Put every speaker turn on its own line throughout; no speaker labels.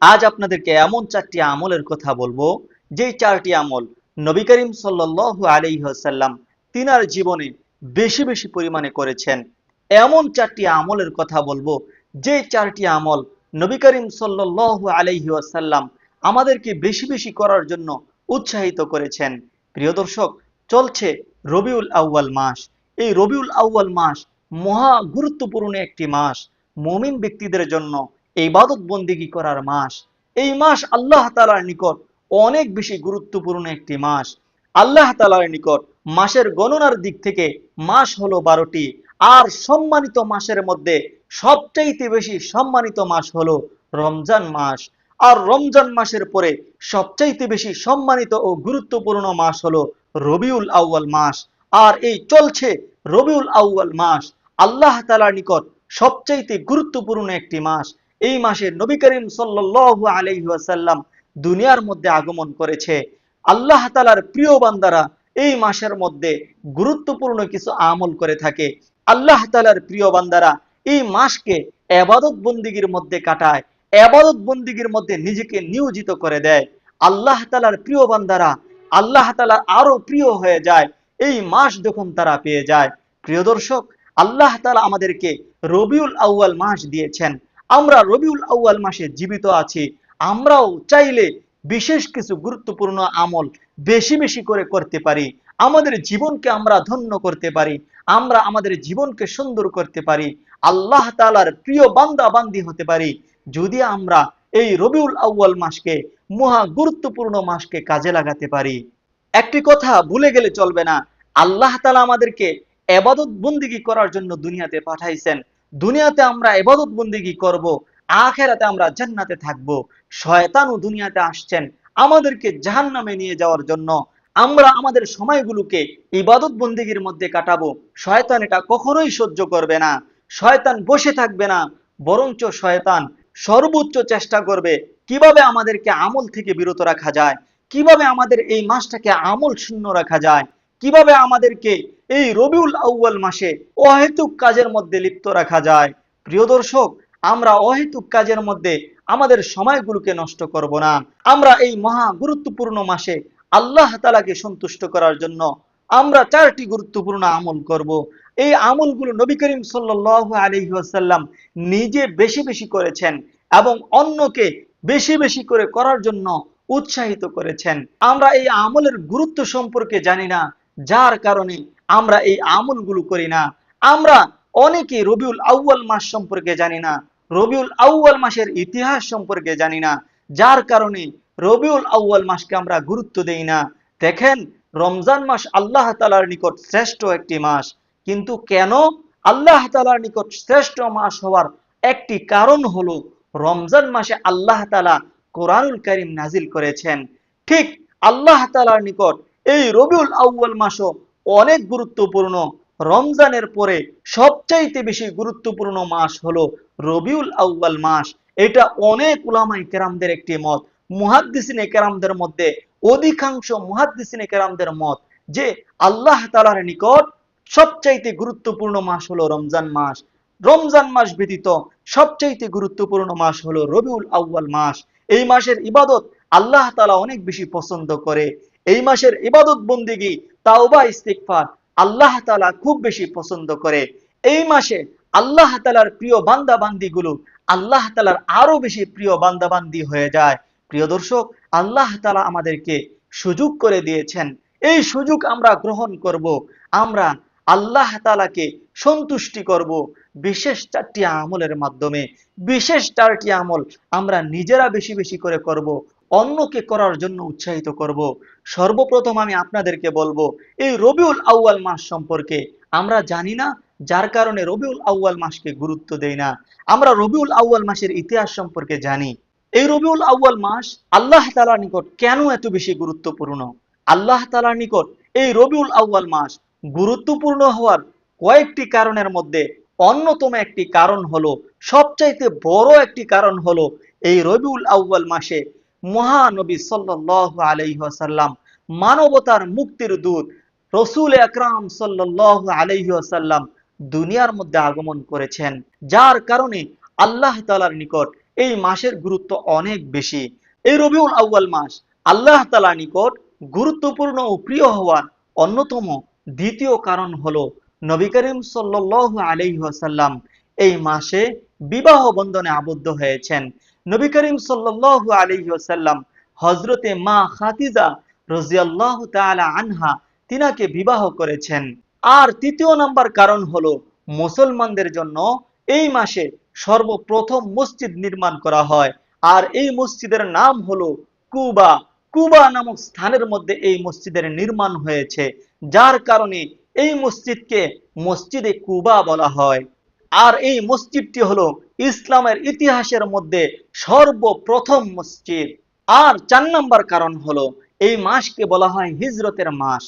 আজ আপনাদেরকে এমন চারটি আমলের কথা বলবো, যেই চারটি আমল নবী করিম সাল্লাল্লাহু আলাইহি ওয়াসাল্লাম তিনার জীবনে বেশি বেশি পরিমাণে করেছেন। এমন চারটি আমলের কথা বলবো, যে চারটি আমল নবী করিম সাল্লাল্লাহু আলাইহি ওয়াসাল্লাম আমাদেরকে বেশি বেশি করার জন্য উৎসাহিত করেছেন। প্রিয় দর্শক, চলছে রবিউল আউয়াল মাস। এই রবিউল আউয়াল মাস মহা গুরুত্বপূর্ণ একটি মাস, মুমিন ব্যক্তিদের জন্য ইবাদত বন্দেগী করার মাস। এই মাস আল্লাহ তাআলার নিকট অনেক বেশি গুরুত্বপূর্ণ একটি মাস। আল্লাহ তাআলার নিকট মাসের গণনার দিক থেকে মাস হলো 12টি, আর সম্মানিত মাসের মধ্যে সবচাইতে বেশি সম্মানিত মাস হলো রমজান মাস। আর রমজান মাসের পরে সবচাইতে বেশি সম্মানিত ও গুরুত্বপূর্ণ মাস হলো রবিউল আউয়াল মাস। আর এই চলছে রবিউল আউয়াল মাস আল্লাহ তাআলার নিকট সবচাইতে গুরুত্বপূর্ণ একটি মাস। এই মাসে নবী করিম সাল্লাল্লাহু আলাইহি ওয়াসাল্লাম দুনিয়ার মধ্যে আগমন করেছে। আল্লাহ তাআলার প্রিয় বান্দারা এই মাসের মধ্যে গুরুত্বপূর্ণ কিছু আমল করে থাকে। আল্লাহ তাআলার প্রিয় বান্দারা এই মাসকে ইবাদত বন্দেগীর মধ্যে কাটায়, ইবাদত বন্দেগীর মধ্যে নিজেকে নিয়োজিত করে দেয়। আল্লাহ তাআলার প্রিয় বান্দারা আল্লাহ তাআলার আরো প্রিয় হয়ে যায় এই মাস যখন তারা পেয়ে যায়। প্রিয় দর্শক, আল্লাহ তাআলা আমাদেরকে রবিউল আউয়াল মাস দিয়েছেন। আমরা রবিউল আউয়াল মাসে জীবিত আছি। আমরাও চাইলে বিশেষ কিছু গুরুত্বপূর্ণ আমল বেশি বেশি করে করতে পারি। আমাদের জীবনকে আমরা ধন্য করতে পারি, আমরা আমাদের জীবনকে সুন্দর করতে পারি, আল্লাহ তাআলার প্রিয় বান্দা বান্দি হতে পারি, যদি আমরা এই রবিউল আউয়াল মাসকে, মহা গুরুত্বপূর্ণ মাসকে কাজে লাগাতে পারি। একটি কথা ভুলে গেলে চলবে না, আল্লাহ তাআলা আমাদেরকে ইবাদত বন্দেগী করার জন্য দুনিয়াতে পাঠাইছেন। দুনিয়াতে আমরা ইবাদত বন্দেগী করব, আখিরাতে আমরা জান্নাতে থাকব। শয়তানও দুনিয়াতে আসছেন আমাদেরকে জাহান্নামে নিয়ে যাওয়ার জন্য। আমরা আমাদের সময়গুলোকে ইবাদত বন্দেগীর মধ্যে কাটাবো। শয়তান এটা কখনোই সহ্য করবে না। শয়তান বসে থাকবে না, বরঞ্চ শয়তান সর্বোচ্চ চেষ্টা করবে কিভাবে আমাদেরকে আমল থেকে বিরত রাখা যায়, কিভাবে আমাদের এই মাসটাকে আমল শূন্য রাখা যায়, কিভাবে আমাদেরকে এই রবিউল আউয়াল মাসে অহেতুক কাজের মধ্যে লিপ্ত রাখা যায়। প্রিয় দর্শক, আমরা অহেতুক কাজের মধ্যে আমাদের সময়গুলোকে নষ্ট করব না। আমরা এই মহা গুরুত্বপূর্ণ মাসে আল্লাহ তাআলাকে সন্তুষ্ট করার জন্য আমরা চারটি গুরুত্বপূর্ণ আমল করব। এই আমলগুলো নবী করিম সাল্লাল্লাহু আলাইহি ওয়াসাল্লাম নিজে বেশি বেশি করেছেন এবং অন্যকে বেশি বেশি করে করার জন্য উৎসাহিত করেছেন। আমরা এই আমলের গুরুত্ব সম্পর্কে জানি না, যার কারণে আমরা এই আমলগুলো করি না। আমরা অনেকে রবিউল আউয়াল মাস সম্পর্কে জানি না, রবিউল আউয়াল মাসের ইতিহাস সম্পর্কে জানি না, যার কারণে রবিউল আউয়াল মাসকে আমরা গুরুত্ব দেই না। দেখেন, রমজান মাস আল্লাহ তাআলার নিকট শ্রেষ্ঠ একটি মাস, কিন্তু কেন আল্লাহ তাআলার নিকট শ্রেষ্ঠ মাস হওয়ার একটি কারণ হলো রমজান মাসে আল্লাহ তাআলা কোরআনুল কারীম নাজিল করেছেন। ঠিক আল্লাহ তাআলার নিকট এই রবিউল আউয়াল মাসও অনেক গুরুত্বপূর্ণ। রমজানের পরে সবচাইতে বেশি গুরুত্বপূর্ণ মাস হলো রবিউল আউয়াল মাস। এটা অনেক উলামায়ে কেরামদের একটি মত। মুহাদ্দিসিনে কেরামদের মধ্যে অধিকাংশ মুহাদ্দিসিনে কেরামদের মত যে আল্লাহ তাআলার নিকট সবচাইতে গুরুত্বপূর্ণ মাস হলো রমজান মাস। রমজান মাস ব্যতীত সবচাইতে গুরুত্বপূর্ণ মাস হলো রবিউল আউয়াল মাস। এই মাসের ইবাদত আল্লাহ তাআলা অনেক বেশি পছন্দ করে। এই মাসের ইবাদত বন্দেগী, তাওবা, ইস্তিগফার আল্লাহ তাআলা খুব বেশি পছন্দ করে। এই মাসে আল্লাহ তাআলার প্রিয় বান্দা বান্দিগুলো আল্লাহ তাআলার আরো বেশি প্রিয় বান্দা বান্দি হয়ে যায়। প্রিয় দর্শক, আল্লাহ তাআলা আমাদেরকে সুযোগ করে দিয়েছেন, এই সুযোগ আমরা গ্রহণ করব। আমরা আল্লাহ তাআলাকে সন্তুষ্টি করব বিশেষ চারটি আমলের মাধ্যমে। বিশেষ চারটি আমল আমরা নিজেরা বেশি বেশি করে করব, অন্যকে করার জন্য উৎসাহিত করব। সর্বপ্রথম আমি আপনাদেরকে বলবো এই রবিউল আউয়াল মাস সম্পর্কে। আমরা জানি না, যার কারণে রবিউল আউয়াল মাসকে গুরুত্ব দেই না। আমরা রবিউল আউয়াল মাসের ইতিহাস সম্পর্কে জানি। এই রবিউল আউয়াল মাস আল্লাহ তাআলার নিকট কেন এত বেশি গুরুত্বপূর্ণ? আল্লাহ তাআলার নিকট এই রবিউল আউয়াল মাস গুরুত্বপূর্ণ হওয়ার কয়েকটি কারণের মধ্যে অন্যতম একটি কারণ হলো, সবচাইতে বড় একটি কারণ হলো, এই রবিউল আউয়াল মাসে মহানবী সাল্লাল্লাহু আলাইহি ওয়াসাল্লাম, মানবতার মুক্তির দূত রাসূল আকরাম সাল্লাল্লাহু আলাইহি ওয়াসাল্লাম দুনিয়ার মধ্যে আগমন করেছেন। যার কারণে আল্লাহ তাআলার নিকট এই মাসের গুরুত্ব অনেক বেশি। এই রবিউল আউয়াল মাস আল্লাহ তাআলার নিকট গুরুত্বপূর্ণ ও প্রিয় হওয়ার অন্যতম দ্বিতীয় কারণ হলো নবী করিম সাল্লাল্লাহু আলাইহি ওয়াসাল্লাম এই মাসে বিবাহ বন্ধনে আবদ্ধ হয়েছেন। নবী করিম সাল্লাল্লাহু আলাইহি ওয়াসাল্লাম হযরতে মা খাদিজা রাদিয়াল্লাহু তাআলা আনহা তিনাকে বিবাহ করেছেন। আর তৃতীয় নাম্বার কারণ হলো মুসলমানদের জন্য এই মাসে সর্বপ্রথম মসজিদ নির্মাণ করা হয়, আর এই মসজিদের নাম হলো কুবা। কুবা নামক স্থানের মধ্যে এই মসজিদের নির্মাণ হয়েছে, যার কারণে এই মসজিদকে মসজিদে কুবা বলা হয়। আর এই মসজিদটি হলো ইসলামের ইতিহাসের মধ্যে সর্বপ্রথম মসজিদ। আর 4 নাম্বার কারণ হলো এই মাসকে বলা হয় হিজরতের মাস।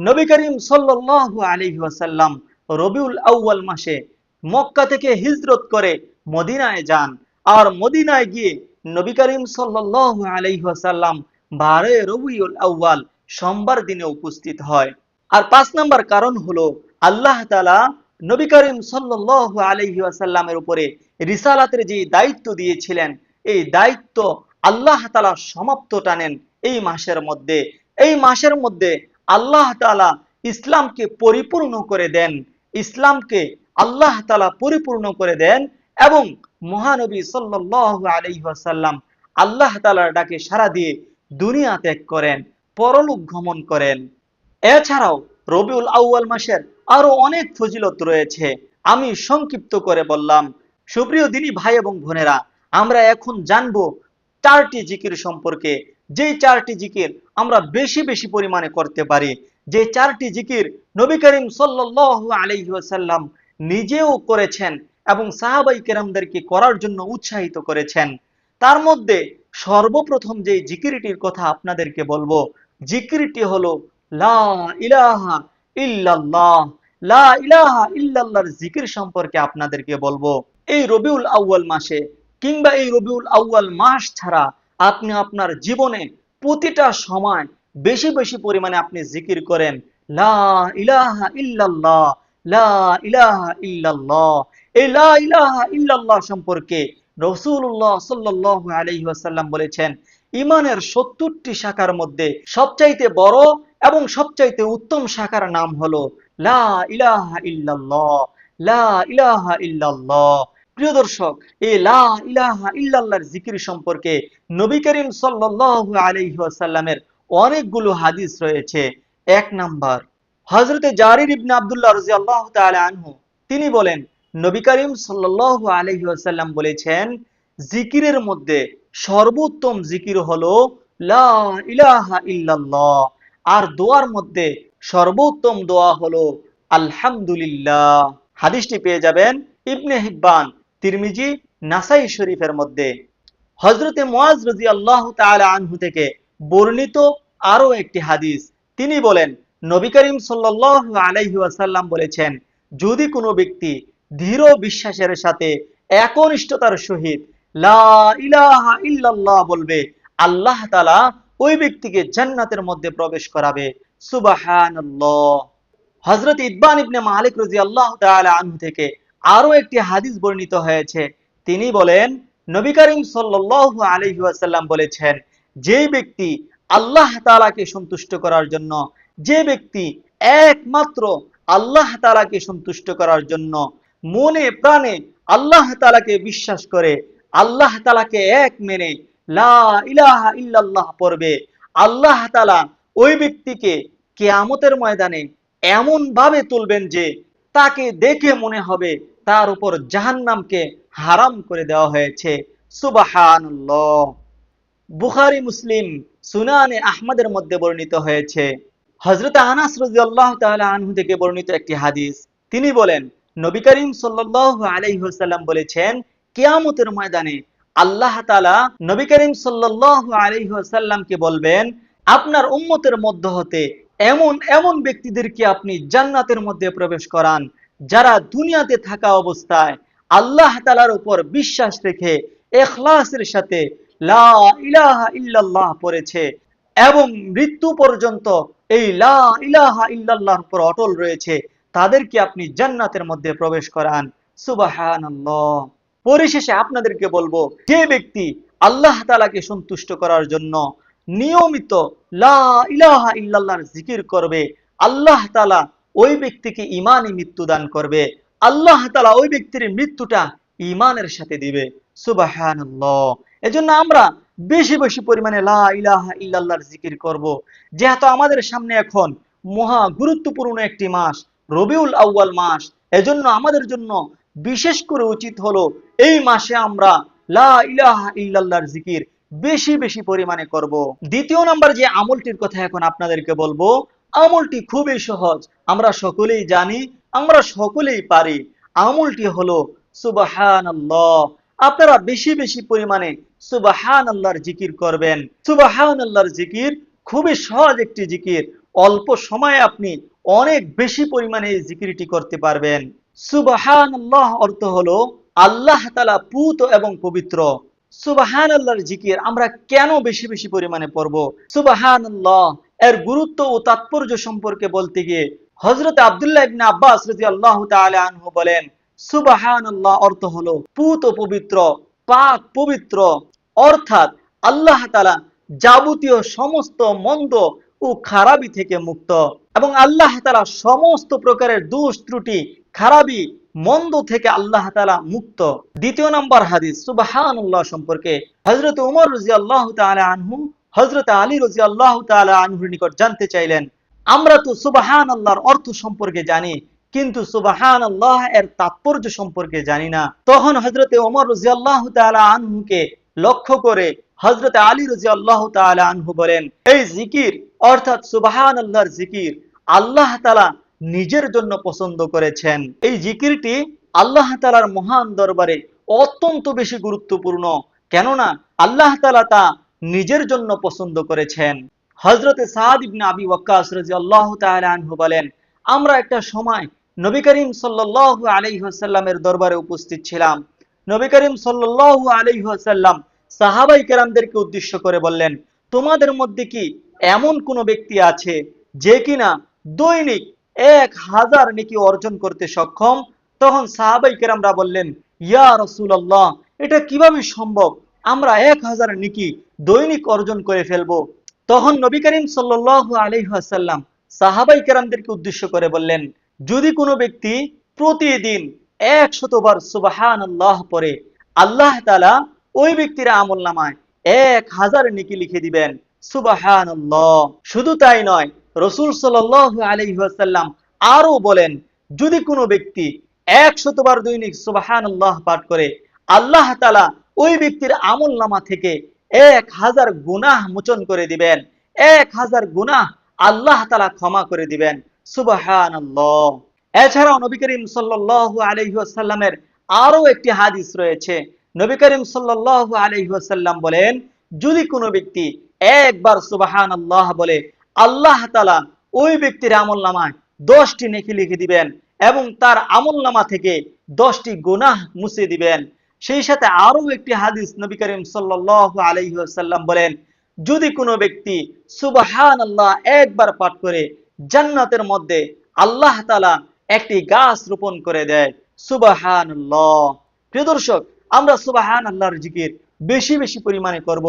নবী করিম সাল্লাল্লাহু আলাইহি ওয়াসাল্লাম রবিউল আউয়াল মাসে মক্কা থেকে হিজরত করে মদিনায় যান, আর মদিনায় গিয়ে নবী করিম সাল্লাল্লাহু আলাইহি ওয়াসাল্লাম 12 রবিউল আউয়াল সোমবার দিনে উপস্থিত হয়। আর 5 নাম্বার কারণ হলো আল্লাহ তাআলা নবী করিম সাল্লাল্লাহু আলাইহি ওয়াসাল্লামের উপরে রিসালাতের যে দায়িত্ব দিয়েছিলেন, এই দায়িত্ব আল্লাহ তাআলা সমাপ্ত টানেন এই মাসের মধ্যে। এই মাসের মধ্যে আল্লাহ তাআলা ইসলামকে পরিপূর্ণ করে দেন, ইসলামকে আল্লাহ তাআলা পরিপূর্ণ করে দেন এবং মহানবী সাল্লাল্লাহু আলাইহি ওয়াসাল্লাম আল্লাহ তাআলার ডাকে সাড়া দিয়ে দুনিয়া ত্যাগ করেন, পরলোক গমন করেন। এছাড়াও রবিউল আউয়াল মাসের আরো অনেক ফজিলত রয়েছে, আমি সংক্ষিপ্ত করে বললাম। সুপ্রিয় দিনী ভাই এবং বোনেরা, আমরা এখন জানবো 4টি জিকির সম্পর্কে, যেই 4টি জিকির আমরা বেশি বেশি পরিমাণে করতে পারি, যে 4টি জিকির নবী করিম সাল্লাল্লাহু আলাইহি ওয়াসাল্লাম নিজেও করেছেন এবং সাহাবায়ে কেরামদেরকে করার জন্য উৎসাহিত করেছেন। তার মধ্যে সর্বপ্রথম যে জিকিরটির কথা আপনাদেরকে বলবো, জিকিরটি হলো লা ইলাহা ইল্লাল্লাহ। লা ইলাহা ইল্লাল্লাহর জিকির সম্পর্কে আপনাদেরকে বলবো। এই রবিউল আউয়াল মাসে কিংবা এই রবিউল আউয়াল মাস ছাড়া আপনি আপনার জীবনে প্রতিটা সময় বেশি বেশি পরিমাণে আপনি জিকির করেন লা ইলাহা ইল্লাল্লাহ, লা ইলাহা ইল্লাল্লাহ। এই লা ইলাহা ইল্লাল্লাহ সম্পর্কে রাসূলুল্লাহ সাল্লাল্লাহু আলাইহি ওয়াসাল্লাম বলেছেন, ঈমানের 70টি শাখার মধ্যে সবচাইতে বড় এবং সবচাইতে উত্তম শাখার নাম হলো লা ইলাহা ইল্লাল্লাহ, লা ইলাহা ইল্লাল্লাহ। প্রিয় দর্শক, এই লা ইলাহা ইল্লাল্লাহর জিকির সম্পর্কে নবী করিম সাল্লাল্লাহু আলাইহি ওয়াসাল্লামের অনেকগুলো হাদিস রয়েছে। 1 নাম্বার, হযরতে জারির ইবনে আব্দুল্লাহ রাদিয়াল্লাহু তাআলা আনহু তিনি বলেন, নবী করিম সাল্লাল্লাহু আলাইহি ওয়াসাল্লাম বলেছেন, জিকিরের মধ্যে সর্বোত্তম জিকির হলো লা ইলাহা ইল্লাল্লাহ, আর দোয়ার মধ্যে সর্বোত্তম দোয়া হলো আলহামদুলিল্লাহ। হাদিসটি পেয়ে যাবেন ইবনে হিব্বান, তিরমিজি, নাসাই শরীফের মধ্যে। হযরতে মুআজ রাদিয়াল্লাহু তাআলা আনহু থেকে বর্ণিত আরো একটি হাদিস, তিনি বলেন, নবী করিম সাল্লাল্লাহু আলাইহি ওয়াসাল্লাম বলেছেন, যদি কোনো ব্যক্তি দৃঢ় বিশ্বাসের সাথে একনিষ্ঠতার সহিত লা ইলাহা ইল্লাল্লাহ বলবে, আল্লাহ তাআলা ওই ব্যক্তিকে জান্নাতের মধ্যে প্রবেশ করাবে। সুবহানাল্লাহ। হযরত ইতবান ইবনে মালিক রাদিয়াল্লাহু তাআলা আনহু থেকে আরো একটি হাদিস বর্ণিত হয়েছে, তিনি বলেন, নবী করিম সাল্লাল্লাহু আলাইহি ওয়াসাল্লাম বলেছেন, যে ব্যক্তি আল্লাহ তাআলাকে সন্তুষ্ট করার জন্য, যে ব্যক্তি একমাত্র আল্লাহ তাআলাকে সন্তুষ্ট করার জন্য মনে প্রাণে আল্লাহ তাআলাকে বিশ্বাস করে, আল্লাহ তাআলাকে এক মেনে লা ইলাহা ইল্লাল্লাহ পড়বে, আল্লাহ তাআলা ওই ব্যক্তিকে কিয়ামতের ময়দানে এমন ভাবে তুলবেন যে তাকে দেখে মনে হবে তার উপর জাহান্নামকে হারাম করে দেওয়া হয়েছে। সুবহানাল্লাহ। বুখারী, মুসলিম, সুনানে আহমদের মধ্যে বর্ণিত হয়েছে। হযরত আনাস রাদিয়াল্লাহু তাআলা আনহু থেকে বর্ণিত একটি হাদিস, তিনি বলেন, নবী করিম সাল্লাল্লাহু আলাইহি ওয়াসাল্লাম বলেছেন, কিয়ামতের ময়দানে আল্লাহ তাআলা নবী করিম সাল্লাল্লাহু আলাইহি ওয়াসাল্লামকে বলবেন, আপনার উম্মতের মধ্য হতে এমন এমন ব্যক্তিদেরকে আপনি জান্নাতের মধ্যে প্রবেশ করান, যারা দুনিয়াতে থাকা অবস্থায় আল্লাহ তাআলার উপর বিশ্বাস রেখে ইখলাসের সাথে লা ইলাহা ইল্লাল্লাহ পড়েছে এবং মৃত্যু পর্যন্ত এই লা ইলাহা ইল্লাল্লাহর উপর অটল রয়েছে, তাদেরকে আপনি জান্নাতের মধ্যে প্রবেশ করান। সুবহানাল্লাহ। পরিশেষে আপনাদেরকে বলবো, যে ব্যক্তি আল্লাহ তাআলাকে সন্তুষ্ট করার জন্য নিয়মিত লা ইলাহা ইল্লাল্লাহর জিকির করবে, আল্লাহ তাআলা ওই ব্যক্তিকে ঈমানী মৃত্যু দান করবে। আল্লাহ তাআলা ওই ব্যক্তির মৃত্যুটা ঈমানের সাথে দিবে। সুবহানাল্লাহ। এজন্য আমরা বেশি বেশি পরিমাণে লা ইলাহা ইল্লাল্লাহর জিকির করব। যেহেতু আমাদের সামনে এখন মহা গুরুত্বপূর্ণ একটি মাস, রবিউল আউয়াল মাস, এজন্য আমাদের জন্য বিশেষ করে উচিত হলো এই মাসে আমরা লা ইলাহা ইল্লাল্লাহর জিকির বেশি বেশি পরিমাণে করব। দ্বিতীয় নাম্বার যে আমলটির কথা এখন আপনাদেরকে বলবো, আমলটি খুবই সহজ, আমরা সকলেই জানি, আমরা সকলেই পারি। আমলটি হলো সুবহানাল্লাহ। আপনারা বেশি বেশি পরিমাণে সুবহানাল্লাহর জিকির করবেন। সুবহানাল্লাহর জিকির খুবই সহজ একটি জিকির, অল্প সময়ে আপনি অনেক বেশি পরিমাণে এই জিকিরটি করতে পারবেন। সুবহানাল্লাহ অর্থ হলো আল্লাহ তাআলা পূত এবং পবিত্র। সুবহানাল্লাহর জিকির আমরা কেন বেশি বেশি পরিমাণে পড়ব? সুবহানাল্লাহ এর গুরুত্ব ও তাৎপর্য সম্পর্কে বলতে গিয়ে হযরত আব্দুল্লাহ ইবনে আব্বাস রাদিয়াল্লাহু তাআলা আনহু বলেন, সুবহানাল্লাহ অর্থ হলো পূত ও পবিত্র, পাক পবিত্র, অর্থাৎ আল্লাহ তাআলা যাবতীয় সমস্ত মন্দ ও খারাপি থেকে মুক্ত, এবং আল্লাহ তাআলা সমস্ত প্রকারের দোষ ত্রুটি খারাপি মন্দ থেকে আল্লাহ তাআলা মুক্ত। দ্বিতীয় নম্বর হাদিস সুবহানাল্লাহ সম্পর্কে হযরত ওমর রাদিয়াল্লাহু তাআলা আনহু হযরত আলী রাদিয়াল্লাহু তাআলা আনহুর নিকট জানতে চাইলেন, আমরা তো সুবহানাল্লাহর অর্থ সম্পর্কে জানি, কিন্তু সুবহানাল্লাহ এর তাৎপর্য সম্পর্কে জানি না। তখন হযরত ওমর রাদিয়াল্লাহু তাআলা আনহুকে লক্ষ্য করে হযরত আলী রাদিয়াল্লাহু তাআলা আনহু বলেন, এই জিকির অর্থাৎ সুবহানাল্লাহর জিকির আল্লাহ তাআলা নিজের জন্য পছন্দ করেছেন। এই জিকিরটি আল্লাহ তাআলার মহান দরবারে অত্যন্ত বেশি গুরুত্বপূর্ণ, কেননা আল্লাহ তাআলা তা নিজের জন্য পছন্দ করেছেন। হযরতে সাদ ইবনে আবি ওয়াক্কাস রাদিয়াল্লাহু তাআলা আনহু বলেন, আমরা একটা সময় নবী করিম সাল্লাল্লাহু আলাইহি ওয়াসাল্লামের দরবারে উপস্থিত ছিলাম। নবী করিম সাল্লাল্লাহু আলাইহি ওয়াসাল্লাম সাহাবায়ে কেরামদেরকে উদ্দেশ্য করে বললেন, তোমাদের মধ্যে কি এমন কোন ব্যক্তি আছে যে কিনা দৈনিক 1000 নেকি অর্জন করতে সক্ষম? তখন সাহাবায়ে কেরামরা বললেন, ইয়া রাসূলুল্লাহ, এটা কিভাবে সম্ভব? আমরা 1000 নেকি দৈনিক অর্জন করে ফেলবো। তখন নবী করিম সাল্লাল্লাহু আলাইহি ওয়াসাল্লাম সাহাবায়ে কেরামদেরকে উদ্দেশ্য করে বললেন, যদি কোনো ব্যক্তি প্রতিদিন 100 বার সুবহানাল্লাহ পড়ে, আল্লাহ তাআলা ওই ব্যক্তির আমলনামায় 1000 নেকি লিখে দিবেন। সুবহানাল্লাহ। শুধু তাই নয়, রাসূল সাল্লাল্লাহু আলাইহি ওয়াসাল্লাম আরো বলেন, যদি কোনো ব্যক্তি 100 বার দৈনিক সুবহানাল্লাহ পাঠ করে, আল্লাহ তাআলা ওই ব্যক্তির আমলনামা থেকে 1000 গুনাহ মোচন করে দিবেন, 1000 গুনাহ আল্লাহ তাআলা ক্ষমা করে দিবেন। সুবহানাল্লাহ। এছাড়াও নবী করিম সাল্লাল্লাহু আলাইহি ওয়াসাল্লামের আরো একটি হাদিস রয়েছে। নবী করিম সাল্লাল্লাহু আলাইহি ওয়াসাল্লাম বলেন, যদি কোনো ব্যক্তি একবার সুবহানাল্লাহ বলে, আল্লাহ তাআলা ওই ব্যক্তির আমলনামায় 10টি নেকি লিখে দিবেন এবং তার আমলনামা থেকে 10টি গুনাহ মুছে দিবেন। সেই সাথে আরো একটি হাদিস নবী করিম সাল্লাল্লাহু আলাইহি ওয়াসাল্লাম বলেন, যদি কোনো ব্যক্তি সুবহানাল্লাহ একবার পাঠ করে, জান্নাতের মধ্যে আল্লাহ তাআলা একটি গাছ রোপণ করে দেয়। সুবহানাল্লাহ। প্রিয় দর্শক, আমরা সুবহানাল্লাহর জিকির বেশি বেশি পরিমাণে করব।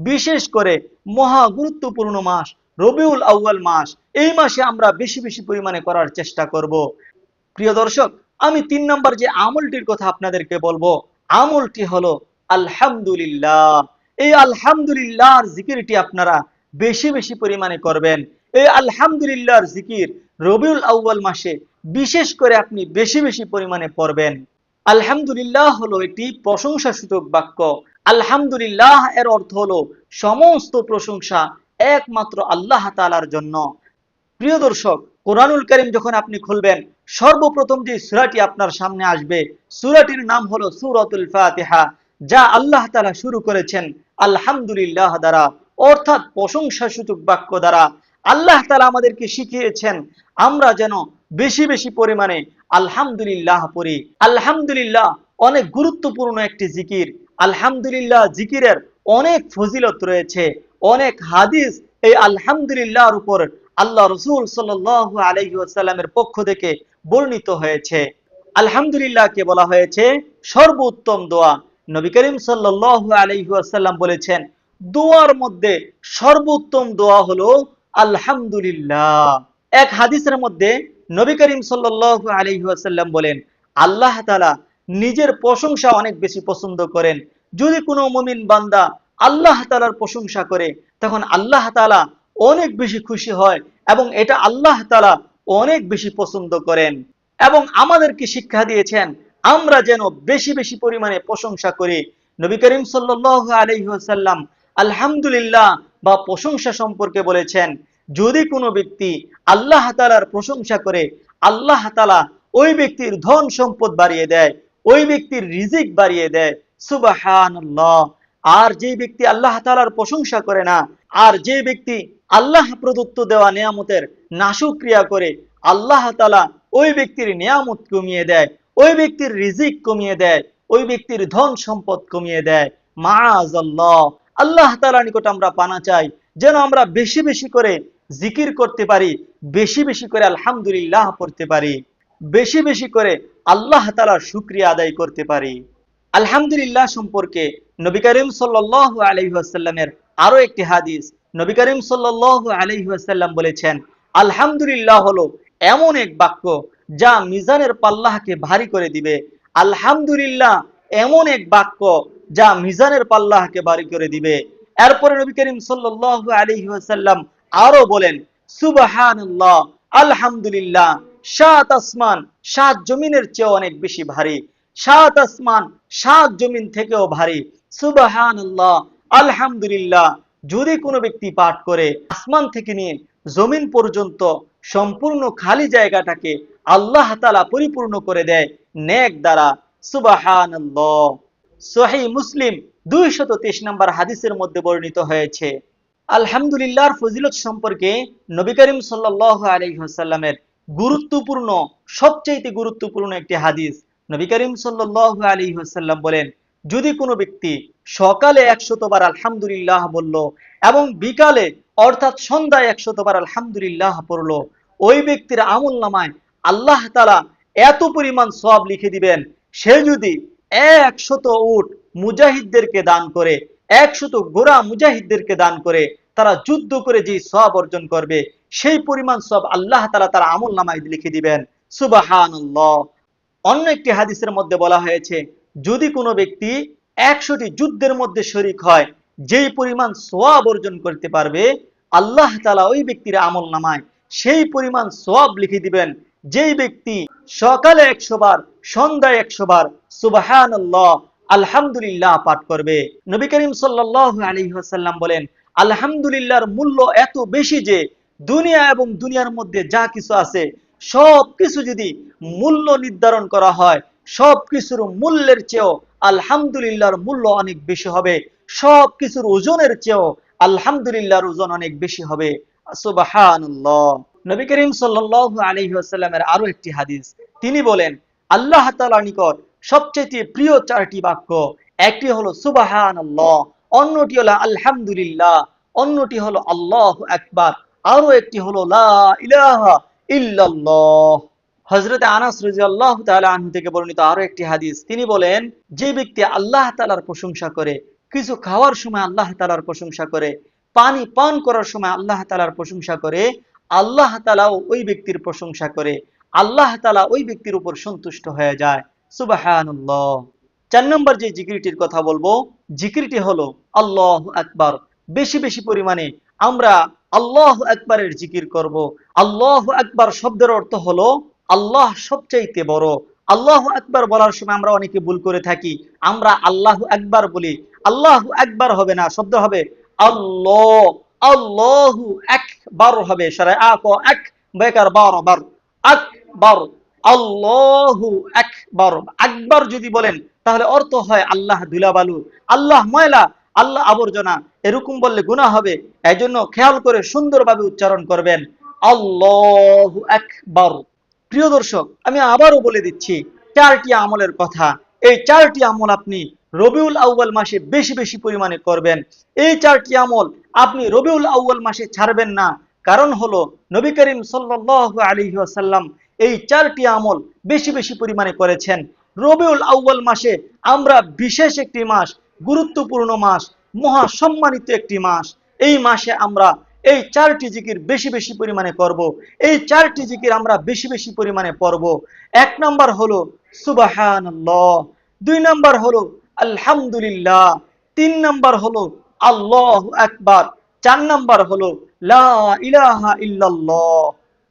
বিশেষ করে মহা গুরুত্বপূর্ণ মাস রবিউল আউয়াল মাস, এই মাসে আমরা বেশি বেশি পরিমাণে করার চেষ্টা করব। প্রিয় দর্শক, আমি 3 নম্বর যে আমলটির কথা আপনাদেরকে বলবো, আমলটি হলো আলহামদুলিল্লাহ। এই আলহামদুলিল্লাহর জিকিরটি আপনারা বেশি বেশি পরিমাণে করবেন। এই আলহামদুলিল্লাহর জিকির রবিউল আউয়াল মাসে বিশেষ করে আপনি বেশি বেশি পরিমাণে পড়বেন। আলহামদুলিল্লাহ হলো একটি প্রশংসাসূচক বাক্য। আলহামদুলিল্লাহ এর অর্থ হলো সমস্ত প্রশংসা একমাত্র আল্লাহ তাআলার জন্য। প্রিয় দর্শক, কোরআনুল কারীম যখন আপনি খুলবেন, সর্বপ্রথম যে সূরাটি আপনার সামনে আসবে, সূরাটির নাম হলো সূরাতুল ফাতিহা, যা আল্লাহ তাআলা শুরু করেছেন আলহামদুলিল্লাহ দ্বারা, অর্থাৎ প্রশংসাসূচক বাক্য দ্বারা। আল্লাহ তাআলা আমাদেরকে শিখিয়েছেন আমরা যেন বেশি বেশি পরিমাণে আলহামদুলিল্লাহ পড়ি। আলহামদুলিল্লাহ অনেক গুরুত্বপূর্ণ একটি জিকির। আলহামদুলিল্লাহ জিকিরের অনেক ফজিলত রয়েছে, অনেক হাদিস এই আলহামদুলিল্লাহর উপর আল্লাহ রাসূল সাল্লাল্লাহু আলাইহি ওয়াসাল্লামের পক্ষ থেকে বর্ণিত হয়েছে। আলহামদুলিল্লাহকে বলা হয়েছে সর্বোত্তম দোয়া। নবী করিম সাল্লাল্লাহু আলাইহি ওয়াসাল্লাম বলেছেন, দোয়ার মধ্যে সর্বোত্তম দোয়া হলো আলহামদুলিল্লাহ। এক হাদিসের মধ্যে নবী করিম সাল্লাল্লাহু আলাইহি ওয়াসাল্লাম বলেন, আল্লাহ তাআলা নিজের প্রশংসা অনেক বেশি পছন্দ করেন। যদি কোনো মুমিন বান্দা আল্লাহ তাআলার প্রশংসা করে, তখন আল্লাহ তাআলা অনেক বেশি খুশি হয় এবং এটা আল্লাহ তাআলা অনেক বেশি পছন্দ করেন। এবং আমাদেরকে শিক্ষা দিয়েছেন আমরা যেন বেশি বেশি পরিমাণে প্রশংসা করি। নবী করিম সাল্লাল্লাহু আলাইহি ওয়াসাল্লাম আলহামদুলিল্লাহ বা প্রশংসা সম্পর্কে বলেছেন, যদি কোনো ব্যক্তি আল্লাহ তাআলার প্রশংসা করে, আল্লাহ তাআলা ওই ব্যক্তির ধন সম্পদ বাড়িয়ে দেয়, ওই ব্যক্তির রিজিক বাড়িয়ে দেয়। সুবহানাল্লাহ। আর যে ব্যক্তি আল্লাহ তাআলার প্রশংসা করে না, আর যে ব্যক্তি আল্লাহ প্রদত্ত দেওয়া নিয়ামতের নাশুকরিয়া করে, আল্লাহ তাআলা ওই ব্যক্তির নিয়ামত কমিয়ে দেয়, ওই ব্যক্তির রিজিক কমিয়ে দেয়, ওই ব্যক্তির ধন সম্পদ কমিয়ে দেয়। মাআযাল্লাহ। আল্লাহ তাআলার নিকট আমরা পানা চাই যেন আমরা বেশি বেশি করে জিকির করতে পারি, বেশি বেশি করে আলহামদুলিল্লাহ পড়তে পারি, বেশি বেশি করে আল্লাহ তাআলার শুকরিয়া আদায় করতে পারি। আলহামদুলিল্লাহ সম্পর্কে নবী করিম সাল্লাল্লাহু আলাইহি ওয়াসাল্লামের আরো একটি হাদিস। নবী করিম সাল্লাল্লাহু আলাইহি ওয়াসাল্লাম বলেছেন, আলহামদুলিল্লাহ হলো এমন এক বাক্য যা মিজানের পাল্লাকে ভারী করে দিবে। আলহামদুলিল্লাহ এমন এক বাক্য যা মিজানের পাল্লাকে ভারী করে দিবে। এরপরে নবী করিম সাল্লাল্লাহু আলাইহি ওয়াসাল্লাম আরো বলেন, সুবহানাল্লাহ, আলহামদুলিল্লাহ সাত আসমান সাত জমিনের চেয়ে অনেক বেশি ভারী, সাত আসমান সাত জমিন থেকেও ভারী। সুবহানাল্লাহ, আলহামদুলিল্লাহ যদি কোনো ব্যক্তি পাঠ করে, আসমান থেকে নিয়ে জমিন পর্যন্ত সম্পূর্ণ খালি জায়গাটাকে আল্লাহ তাআলা পরিপূর্ণ করে দেয় নেক দ্বারা। সুবহানাল্লাহ। সহিহ মুসলিম 223 নম্বর হাদিসের মধ্যে বর্ণিত হয়েছে। আলহামদুলিল্লাহর ফজিলত সম্পর্কে নবী করিম সাল্লাল্লাহু আলাইহি ওয়াসাল্লামের গুরুত্বপূর্ণ, সবচেয়ে গুরুত্বপূর্ণ একটি হাদিস। নবী করিম সাল্লাল্লাহু আলাইহি ওয়াসাল্লাম বলেন, যদি কোনো ব্যক্তি সকালে 100 বার আলহামদুলিল্লাহ বলল এবং বিকালে অর্থাৎ সন্ধ্যায় 100 বার আলহামদুলিল্লাহ পড়ল, ওই ব্যক্তির আমলনামায় আল্লাহ তাআলা এত পরিমাণ সওয়াব লিখে দিবেন। সে যদি 100 উট মুজাহিদদেরকে দান করে, 100 ঘোড়া মুজাহিদদেরকে দান করে, তারা যুদ্ধ করে যে সওয়াব অর্জন করবে, সেই পরিমাণ সওয়াব আল্লাহ তাআলা তার আমলনামায় লিখে দিবেন। সুবহানাল্লাহ। অন্য একটি হাদিসের মধ্যে বলা হয়েছে, যদি কোনো ব্যক্তি 100টি যুদ্ধের মধ্যে শরীক হয়, যেই পরিমাণ সওয়াব অর্জন করতে পারবে, আল্লাহ তাআলা ওই ব্যক্তির আমলনামায় সেই পরিমাণ সওয়াব লিখে দিবেন যেই ব্যক্তি সকালে 100 বার সন্ধ্যায় 100 বার সুবহানাল্লাহ আলহামদুলিল্লাহ পাঠ করবে। নবী করিম সাল্লাল্লাহু আলাইহি ওয়াসাল্লাম বলেন, আলহামদুলিল্লাহর মূল্য এত বেশি যে দুনিয়া এবং দুনিয়ার মধ্যে যা কিছু আছে সব কিছু যদি মূল্য নির্ধারণ করা হয়, সব কিছুর মূল্যের চেয়েও আলহামদুলিল্লাহর মূল্য অনেক বেশি হবে। সব কিছুর ওজনের চেয়েও আলহামদুলিল্লাহর ওজন অনেক বেশি হবে। সুবহানাল্লাহ। নবী করিম সাল্লাল্লাহু আলাইহি ওয়াসাল্লামের আরো একটি হাদিস, তিনি বলেন, আল্লাহ তাআলার নিকট সবচেয়ে প্রিয় 4টি বাক্য, একটি হলো সুবহানাল্লাহ, অন্যটি হলো আলহামদুলিল্লাহ, অন্যটি হলো আল্লাহু আকবার, আরো একটি হলো লা ইলাহা ইল্লাল্লাহ। হযরত আনাস রাদিয়াল্লাহু তাআলা আনহু থেকে বর্ণিত আরো একটি হাদিস, তিনি বলেন, যে ব্যক্তি আল্লাহ তাআলার প্রশংসা করে, কিছু খাওয়ার সময় আল্লাহ তাআলার প্রশংসা করে, পানি পান করার সময় আল্লাহ তাআলার প্রশংসা করে, আল্লাহ তাআলাও ওই ব্যক্তির প্রশংসা করে, আল্লাহ তাআলা ওই ব্যক্তির উপর সন্তুষ্ট হয়ে যায়। সুবহানাল্লাহ। 4 নম্বর যে জিকিরটির কথা বলবো, জিকিরটি হলো আল্লাহু আকবার। বেশি বেশি পরিমাণে আমরা আল্লাহু আকবারের জিকির করব। আল্লাহু আকবার শব্দের অর্থ হলো আল্লাহ সবচাইতে বড়। আল্লাহু আকবার বলার সময় আমরা অনেকে ভুল করে থাকি, আমরা আল্লাহু আকবার বলি, আল্লাহু আকবার হবে না, শব্দ হবে আল্লাহ, আল্লাহু আকবার হবে, সারায় আ ক এক বেকার বার আকবার, আল্লাহু আকবার। আকবার যদি বলেন তাহলে অর্থ হয় আল্লাহ ধুলাবালু, আল্লাহ ময়লা, আল্লাহ আবর্জনা, এরকম বললে গুনাহ হবে। এজন্য খেয়াল করে সুন্দরভাবে উচ্চারণ করবেন, আল্লাহু আকবার। প্রিয় দর্শক, আমি আবারও বলে দিচ্ছি 4টি আমলের কথা। এই 4টি আমল আপনি রবিউল আউয়াল মাসে বেশি বেশি পরিমাণে করবেন। এই 4টি আমল আপনি রবিউল আউয়াল মাসে ছাড়বেন না। কারণ হলো নবী করিম সাল্লাল্লাহু আলাইহি ওয়াসাল্লাম এই 4টি আমল বেশি বেশি পরিমাণে করেছেন। রবিউল আউয়াল মাসে আমরা বিশেষ একটি মাস, গুরুত্বপূর্ণ মাস, মহা সম্মানিত একটি মাস। এই মাসে আমরা এই 4টি জিকির বেশি বেশি পরিমাণে করব। এই 4টি জিকির আমরা বেশি বেশি পরিমাণে পড়ব। 1 নাম্বার হলো সুবহানাল্লাহ, 2 নাম্বার হলো আলহামদুলিল্লাহ, 3 নাম্বার হলো আল্লাহু আকবার, 4 নাম্বার হলো লা ইলাহা ইল্লাল্লাহ।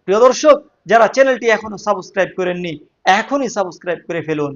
প্রিয় দর্শক, যারা চ্যানেলটি এখনো সাবস্ক্রাইব করেননি, এখনই সাবস্ক্রাইব করে ফেলুন।